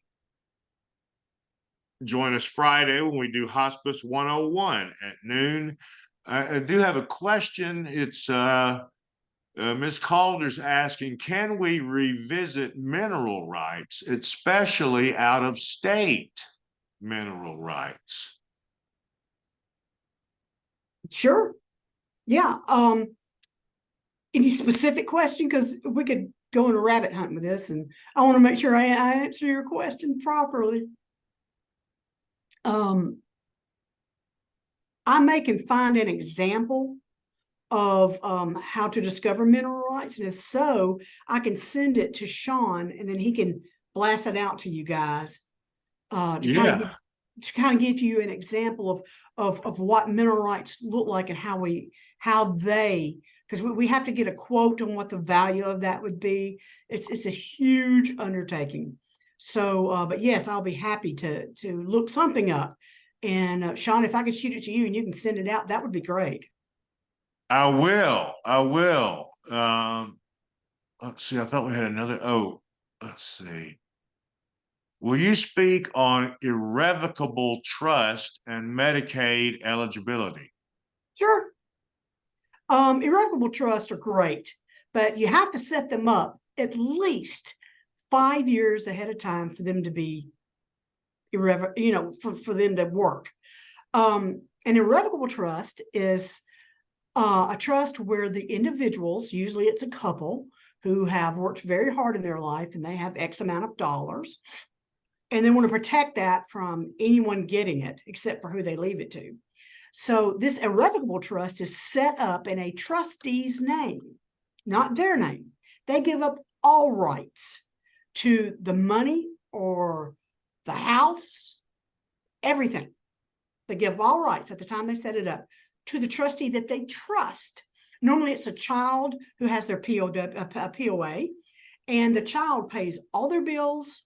S1: join us Friday when we do Hospice 101 at noon. I do have a question. It's Ms. Calder's asking, can we revisit mineral rights, especially out of state mineral rights?
S2: Sure. Yeah. Any specific question? Because we could go on a rabbit hunt with this, and I want to make sure I answer your question properly. I may can find an example of how to discover mineral rights, and if so, I can send it to Sean, and then he can blast it out to you guys to
S1: Yeah.
S2: kind of give you an example of what mineral rights look like and how they, because we have to get a quote on what the value of that would be. It's a huge undertaking. So, but yes, I'll be happy to look something up. And Sean, if I could shoot it to you and you can send it out, that would be great.
S1: I will. I will. Let's see. I thought we had another. Oh, let's see. Will you speak on irrevocable trust and Medicaid eligibility?
S2: Sure. Irrevocable trusts are great, but you have to set them up at least 5 years ahead of time for them to be irrevocable, for them to work. An irrevocable trust is a trust where the individuals, usually it's a couple who have worked very hard in their life and they have X amount of dollars, and they want to protect that from anyone getting it except for who they leave it to. So this irrevocable trust is set up in a trustee's name, not their name. They give up all rights to the money or the house, everything. They give all rights at the time they set it up to the trustee that they trust. Normally it's a child who has their POA, and the child pays all their bills,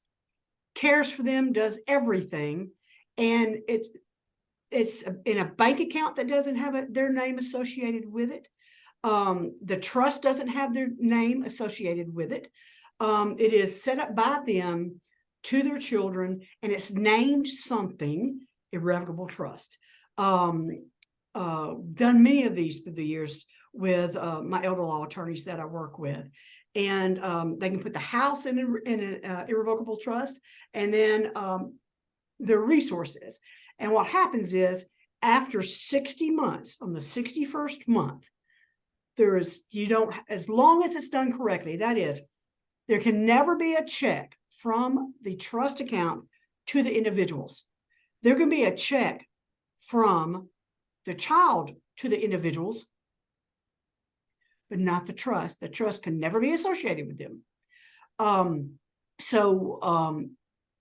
S2: cares for them, does everything, and it's in a bank account that doesn't have their name associated with it. The trust doesn't have their name associated with it. It is set up by them to their children, and it's named something, irrevocable trust. Done many of these through the years with my elder law attorneys that I work with. And they can put the house in an irrevocable trust, and then their resources. And what happens is after 60 months, on the 61st month, as long as it's done correctly, that is, there can never be a check from the trust account to the individuals. There can be a check from the child to the individuals, but not the trust. The trust can never be associated with them.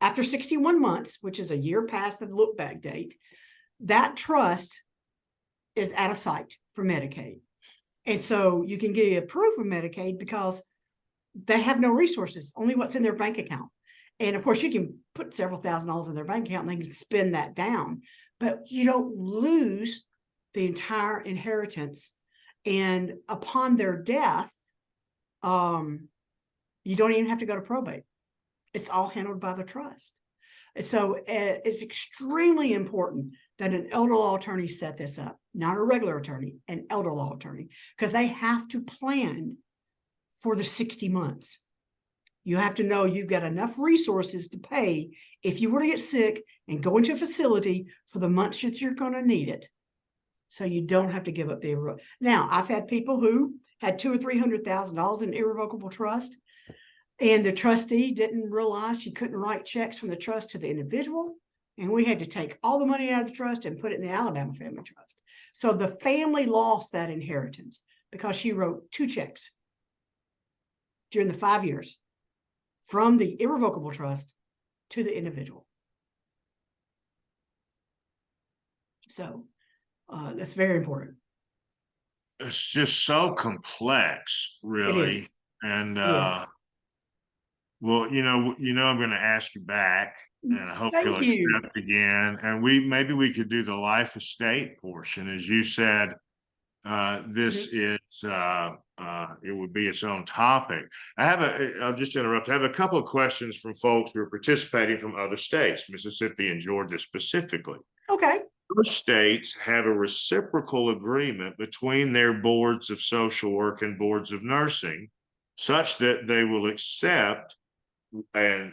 S2: After 61 months, which is a year past the look back date, that trust is out of sight for Medicaid. And so you can get approved for Medicaid because they have no resources, only what's in their bank account. And of course, you can put several $1,000s in their bank account and they can spend that down, but you don't lose the entire inheritance. And upon their death, you don't even have to go to probate. It's all handled by the trust. And so it's extremely important that an elder law attorney set this up, not a regular attorney, an elder law attorney, because they have to plan for the 60 months. You have to know you've got enough resources to pay if you were to get sick and go into a facility for the months that you're going to need it. So you don't have to give up the. Now, I've had people who had $200,000 or $300,000 in irrevocable trust, and the trustee didn't realize she couldn't write checks from the trust to the individual. And we had to take all the money out of the trust and put it in the Alabama Family Trust. So the family lost that inheritance because she wrote 2 checks during the 5 years from the irrevocable trust to the individual. So that's very important.
S1: It's just so complex, really.
S2: It is.
S1: And
S2: It is.
S1: well, I'm going to ask you back, and I hope you'll
S2: Thank you.
S1: accept again. And maybe we could do the life estate portion, as you said. this is it would be its own topic. I'll just interrupt. I have a couple of questions from folks who are participating from other states, Mississippi and Georgia specifically.
S2: Okay.
S1: Most states have a reciprocal agreement between their boards of social work and boards of nursing, such that they will accept a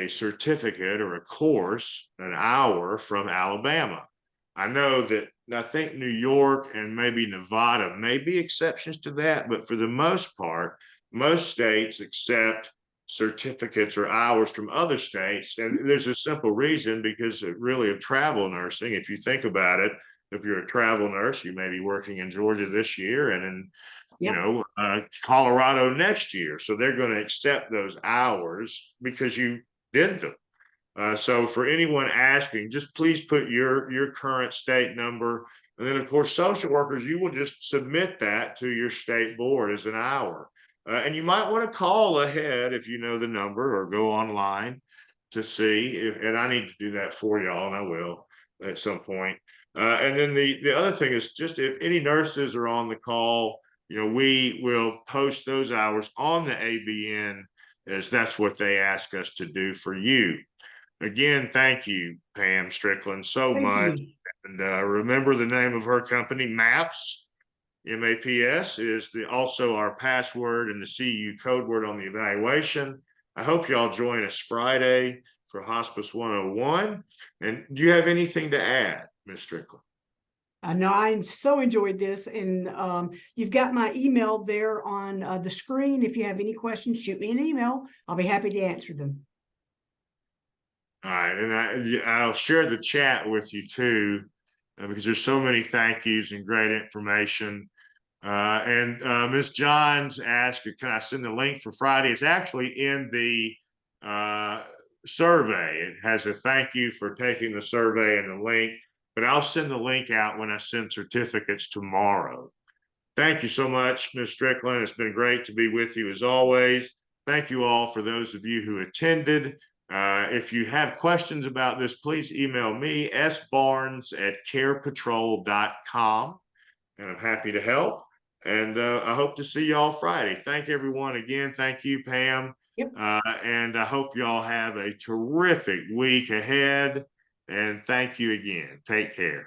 S1: certificate or a course, an hour from Alabama. I know that I think New York and maybe Nevada may be exceptions to that, but for the most part, most states accept certificates or hours from other states. And there's a simple reason, because really of travel nursing. If you think about it, if you're a travel nurse, you may be working in Georgia this year and in Colorado next year. So they're going to accept those hours because you did them. So for anyone asking, just please put your current state number. And then, of course, social workers, you will just submit that to your state board as an hour. And you might want to call ahead if you know the number, or go online to see if, and I need to do that for y'all, and I will at some point. And then the other thing is, just if any nurses are on the call, we will post those hours on the ABN, as that's what they ask us to do for you. Again, thank you, Pam Strickland, so
S2: Thank
S1: much.
S2: you.
S1: And remember the name of her company, MAPS. MAPS is also our password and the CEU code word on the evaluation. I hope y'all join us Friday for Hospice 101. And do you have anything to add, Ms. Strickland?
S2: No, I so enjoyed this, and you've got my email there on the screen. If you have any questions, shoot me an email. I'll be happy to answer them.
S1: All right, and I'll share the chat with you too, because there's so many thank yous and great information. And Ms. Johns asked, can I send the link for Friday? It's actually in the survey. It has a thank you for taking the survey and the link, but I'll send the link out when I send certificates tomorrow. Thank you so much, Ms. Strickland. It's been great to be with you as always. Thank you all for those of you who attended. If you have questions about this, please email me, sbarnes@carepatrol.com, and I'm happy to help. And I hope to see y'all Friday. Thank everyone again. Thank you, Pam.
S2: Yep.
S1: And I hope y'all have a terrific week ahead. And thank you again. Take care.